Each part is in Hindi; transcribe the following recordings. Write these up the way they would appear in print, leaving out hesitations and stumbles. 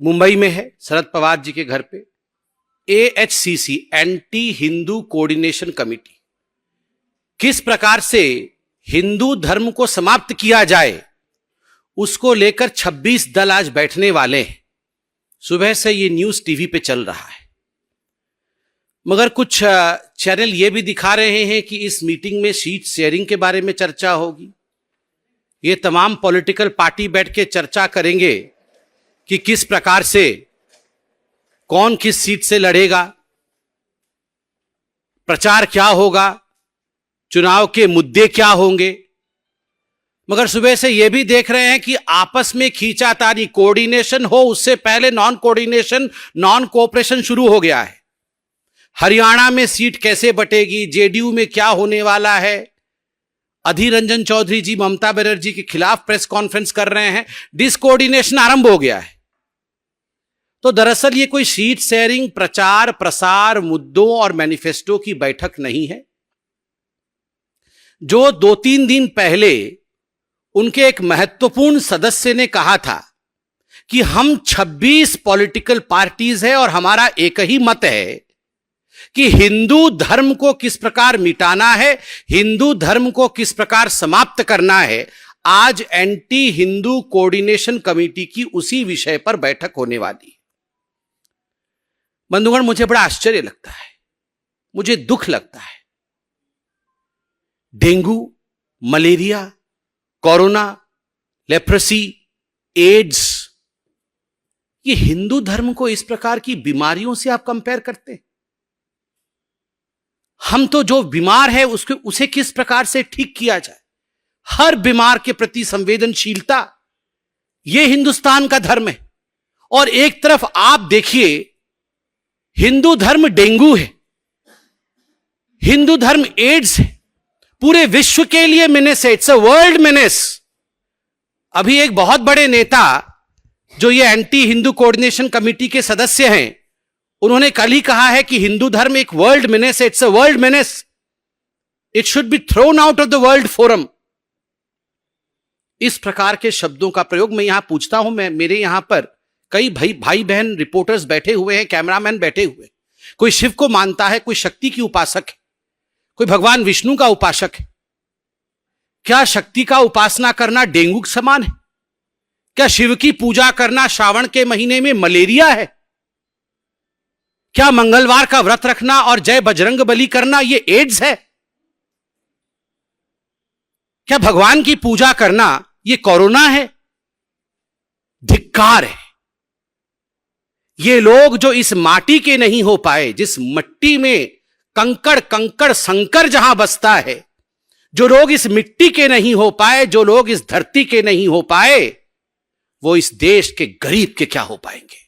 मुंबई में है, शरद पवार जी के घर पे AHCC, anti Hindu coordination committee, किस प्रकार से हिंदू धर्म को समाप्त किया जाए उसको लेकर 26 दल आज बैठने वाले हैं। सुबह से ये न्यूज टीवी पे चल रहा है, मगर कुछ चैनल ये भी दिखा रहे हैं कि इस मीटिंग में सीट शेयरिंग के बारे में चर्चा होगी। ये तमाम पॉलिटिकल पार्टी बैठ के चर्चा करेंगे कि किस प्रकार से कौन किस सीट से लड़ेगा, प्रचार क्या होगा, चुनाव के मुद्दे क्या होंगे। मगर सुबह से यह भी देख रहे हैं कि आपस में खींचातानी, कोऑर्डिनेशन हो उससे पहले नॉन कोऑर्डिनेशन, नॉन कोऑपरेशन शुरू हो गया है। हरियाणा में सीट कैसे बटेगी, जेडीयू में क्या होने वाला है। अधीर रंजन चौधरी जी ममता बनर्जी के खिलाफ प्रेस कॉन्फ्रेंस कर रहे हैं, डिसकोऑर्डिनेशन आरंभ हो गया है। तो दरअसल ये कोई सीट शेयरिंग, प्रचार प्रसार, मुद्दों और मैनिफेस्टो की बैठक नहीं है। जो 2-3 दिन पहले उनके एक महत्वपूर्ण सदस्य ने कहा था कि हम 26 पॉलिटिकल पार्टीज है और हमारा एक ही मत है कि हिंदू धर्म को किस प्रकार मिटाना है, हिंदू धर्म को किस प्रकार समाप्त करना है। आज एंटी हिंदू कोऑर्डिनेशन कमेटी की उसी विषय पर बैठक होने वाली है। बंधुगण, मुझे बड़ा आश्चर्य लगता है, मुझे दुख लगता है। Dengue, malaria, corona, leprosy, AIDS, ये हिंदू धर्म को इस प्रकार की बीमारियों से आप कंपेयर करते हैं। हम तो जो बीमार है उसे किस प्रकार से ठीक किया जाए, हर बीमार के प्रति संवेदनशीलता, यह हिंदुस्तान का धर्म है। और एक तरफ आप देखिए, हिंदू धर्म डेंगू है, हिंदू धर्म एड्स है, पूरे विश्व के लिए मेनेस है, इट्स अ वर्ल्ड मेनेस। अभी एक बहुत बड़े नेता जो ये एंटी हिंदू कोऑर्डिनेशन कमेटी के सदस्य हैं, उन्होंने कल ही कहा है कि हिंदू धर्म एक वर्ल्ड मेनेस है, it's a world menace, it should be thrown out of the world forum. इस प्रकार के शब्दों का प्रयोग मैं यहां पूछता हूं। मेरे यहां पर कई भाई बहन रिपोर्टर्स बैठे हुए हैं, कैमरामैन बैठे हुए। कोई शिव को मानता है, कोई शक्ति की उपासक है, कोई भगवान विष्णु का उपासक है। क्या शक्ति का उपासना करना डेंगू के समान है? क्या शिव की पूजा करना श्रावण के महीने में मलेरिया है? क्या मंगलवार का व्रत रखना और जय बजरंग बली करना यह एड्स है? क्या भगवान की पूजा करना यह कोरोना है? धिक्कार है। ये लोग जो इस माटी के नहीं हो पाए, जिस मिट्टी में कंकड़ संकर जहां बसता है, जो लोग इस मिट्टी के नहीं हो पाए, जो लोग इस धरती के नहीं हो पाए, वो इस देश के गरीब के क्या हो पाएंगे।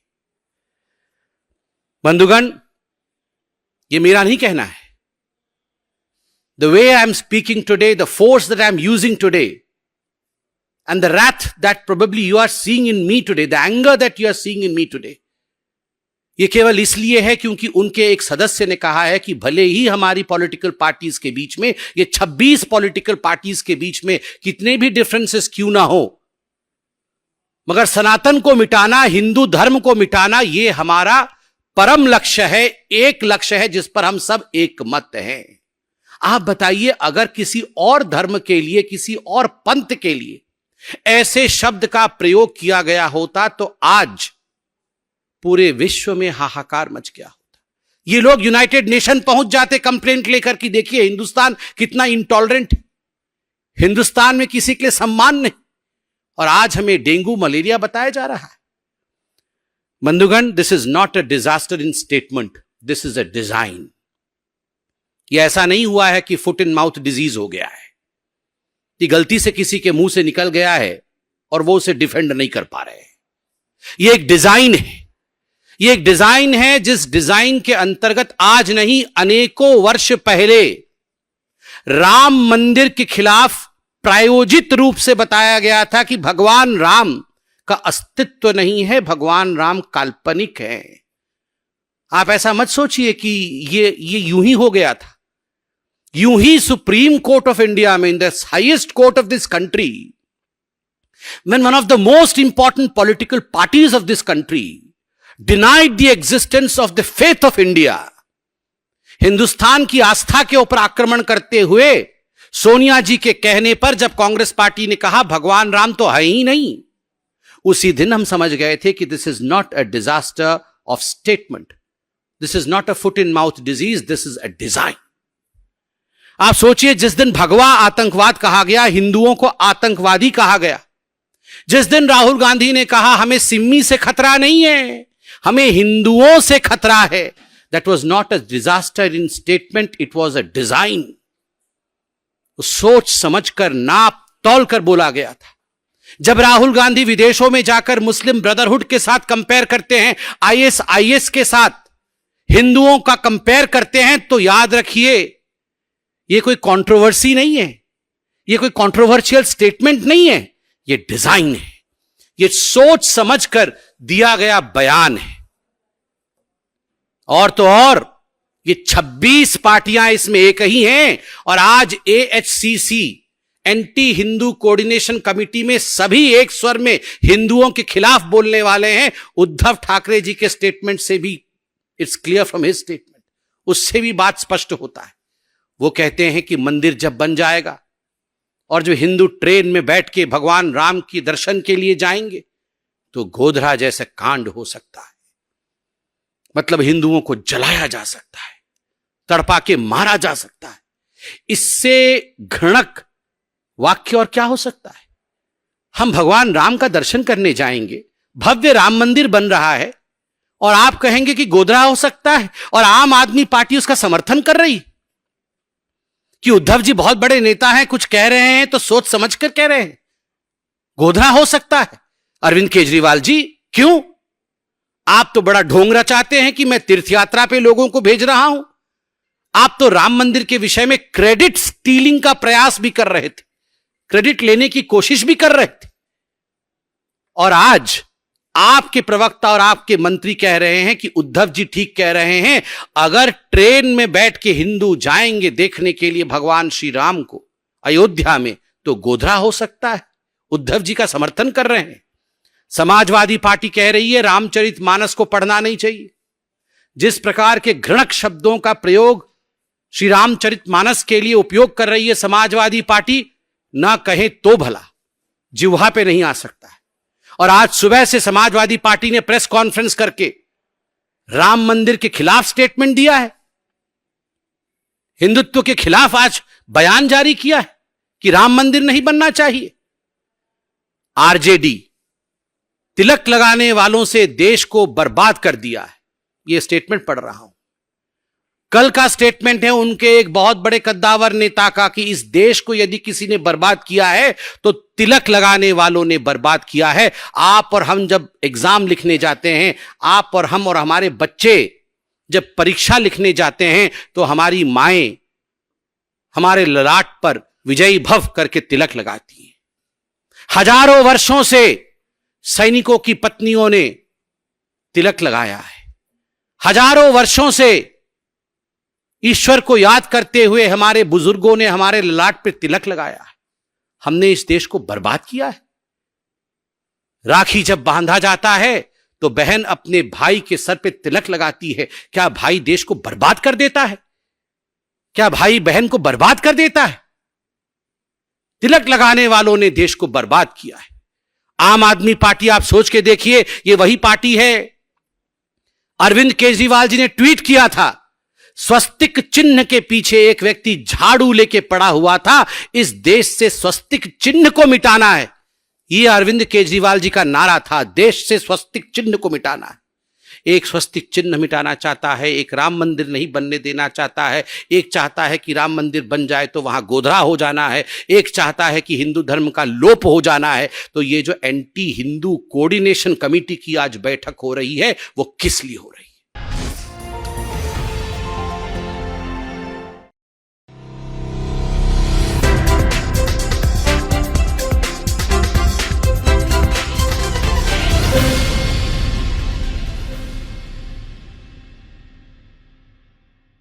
बंधुगण, ये मेरा नहीं कहना है। The way I am speaking today, the force that I am using today, and the wrath that probably you are seeing in me today, the anger that you are seeing in me today, ये केवल इसलिए है क्योंकि उनके एक सदस्य ने कहा है कि भले ही हमारी पॉलिटिकल पार्टीज के बीच में, ये 26 पॉलिटिकल पार्टीज के बीच में कितने भी डिफरेंसेस क्यों ना हो, मगर सनातन को मिटाना, हिंदू धर्म को मिटाना, ये हमारा परम लक्ष्य है, एक लक्ष्य है जिस पर हम सब एक मत हैं। आप बताइए, अगर किसी और धर्म के लिए, किसी और पंथ के लिए ऐसे शब्द का प्रयोग किया गया होता तो आज पूरे विश्व में हाहाकार मच गया होता। ये लोग यूनाइटेड नेशन पहुंच जाते कंप्लेंट लेकर कि देखिए हिंदुस्तान कितना इंटॉलरेंट है, हिंदुस्तान में किसी के लिए सम्मान नहीं, और आज हमें डेंगू मलेरिया बताया जा रहा है। बंधुगण, this is not a disaster in statement, this is a design. ये ऐसा नहीं हुआ है कि फुट एंड माउथ डिजीज हो गया है, कि गलती से किसी के मुंह से निकल गया है और वो उसे डिफेंड नहीं कर पा रहे। ये एक डिजाइन है, ये एक डिजाइन है जिस डिजाइन के अंतर्गत आज नहीं, अनेकों वर्ष पहले राम मंदिर के खिलाफ प्रायोजित रूप से बताया गया था कि भगवान राम का अस्तित्व नहीं है, भगवान राम काल्पनिक है। आप ऐसा मत सोचिए कि ये यूं ही हो गया था। यूं ही सुप्रीम कोर्ट ऑफ इंडिया में, in the highest court of this country, when one of the most important political parties of this country denied the existence of the faith of India, Hindustan की आस्था के ऊपर आक्रमण करते हुए सोनिया जी के कहने पर जब कांग्रेस पार्टी ने कहा भगवान राम तो है ही नहीं, उसी दिन हम समझ गए थे कि this is not a disaster of statement, this is not a foot in mouth disease, this is a design. आप सोचिए, जिस दिन भगवा आतंकवाद कहा गया, हिंदुओं को आतंकवादी कहा गया, जिस दिन राहुल गांधी ने कहा हमें सिम्मी से खतरा नहीं है, हमें हिंदुओं से खतरा है, that was not a disaster in statement, it was a design. सोच समझकर नाप तौल कर बोला गया था। जब राहुल गांधी विदेशों में जाकर मुस्लिम ब्रदरहुड के साथ कंपेयर करते हैं, आईएसआईएस के साथ हिंदुओं का कंपेयर करते हैं, तो याद रखिए यह कोई कंट्रोवर्सी नहीं है, यह कोई कंट्रोवर्शियल स्टेटमेंट नहीं है, यह डिजाइन है, यह सोच समझकर दिया गया बयान है। और तो और ये 26 पार्टियां इसमें एक ही हैं, और आज एएचसीसी एंटी हिंदू कोऑर्डिनेशन कमिटी में सभी एक स्वर में हिंदुओं के खिलाफ बोलने वाले हैं। उद्धव ठाकरे जी के स्टेटमेंट से भी it's clear from his statement, उससे भी बात स्पष्ट होता है। वो कहते हैं कि मंदिर जब बन जाएगा और जो हिंदू ट्रेन में बैठ के भगवान राम की दर्शन के लिए जाएंगे तो गोधरा जैसा कांड हो सकता है, मतलब हिंदुओं को जलाया जा सकता है, तड़पा के मारा जा सकता है। इससे घृणक वाक्य और क्या हो सकता है? हम भगवान राम का दर्शन करने जाएंगे, भव्य राम मंदिर बन रहा है, और आप कहेंगे कि गोधरा हो सकता है, और आम आदमी पार्टी उसका समर्थन कर रही कि उद्धव जी बहुत बड़े नेता हैं, कुछ कह रहे हैं तो सोच समझकर कह रहे हैं, गोधरा हो सकता है। अरविंद केजरीवाल जी, क्यों? आप तो बड़ा ढोंग रचाते हैं कि मैं तीर्थ यात्रा पे लोगों को भेज रहा हूं। आप तो राम मंदिर के विषय में क्रेडिट स्टीलिंग का प्रयास भी कर रहे थे, क्रेडिट लेने की कोशिश भी कर रहे थे, और आज आपके प्रवक्ता और आपके मंत्री कह रहे हैं कि उद्धव जी ठीक कह रहे हैं, अगर ट्रेन में बैठ के हिंदू जाएंगे देखने के लिए भगवान श्री राम को अयोध्या में तो गोधरा हो सकता है। उद्धव जी का समर्थन कर रहे हैं। समाजवादी पार्टी कह रही है रामचरितमानस को पढ़ना नहीं चाहिए। जिस प्रकार के घृणक शब्दों का प्रयोग श्री रामचरितमानस के लिए उपयोग कर रही है समाजवादी पार्टी, ना कहें तो भला जिह्वा पे नहीं आ सकता है। और आज सुबह से समाजवादी पार्टी ने प्रेस कॉन्फ्रेंस करके राम मंदिर के खिलाफ स्टेटमेंट दिया है, हिंदुत्व के खिलाफ आज बयान जारी किया है कि राम मंदिर नहीं बनना चाहिए। आरजेडी तिलक लगाने वालों से देश को बर्बाद कर दिया है, यह स्टेटमेंट पढ़ रहा हूं। कल का स्टेटमेंट है उनके एक बहुत बड़े कद्दावर नेता का कि इस देश को यदि किसी ने बर्बाद किया है तो तिलक लगाने वालों ने बर्बाद किया है। आप और हम जब एग्जाम लिखने जाते हैं, आप और हम और हमारे बच्चे जब परीक्षा लिखने जाते हैं, तो हमारी माएं हमारे ललाट पर विजयी भव करके तिलक लगाती हैं। हजारों वर्षों से सैनिकों की पत्नियों ने तिलक लगाया है। हजारों वर्षों से ईश्वर को याद करते हुए हमारे बुजुर्गों ने हमारे ललाट पर तिलक लगाया है। हमने इस देश को बर्बाद किया है। राखी जब बांधा जाता है तो बहन अपने भाई के सर पे तिलक लगाती है। क्या भाई देश को बर्बाद कर देता है? क्या भाई बहन को बर्बाद कर देता है? तिलक लगाने वालों ने देश को बर्बाद किया है। आम आदमी पार्टी, आप सोच के देखिए, ये वही पार्टी है। अरविंद केजरीवाल जी ने ट्वीट किया था, स्वस्तिक चिन्ह के पीछे एक व्यक्ति झाड़ू लेके पड़ा हुआ था, इस देश से स्वस्तिक चिन्ह को मिटाना है। यह अरविंद केजरीवाल जी का नारा था, देश से स्वस्तिक चिन्ह को मिटाना है। एक स्वस्तिक चिन्ह मिटाना चाहता है, एक राम मंदिर नहीं बनने देना चाहता है, एक चाहता है कि राम मंदिर बन जाए तो वहां गोधरा हो जाना है, एक चाहता है कि हिंदू धर्म का लोप हो जाना है। तो ये जो एंटी हिंदू कोऑर्डिनेशन कमेटी की आज बैठक हो रही है, वो किस लिए हो रही है?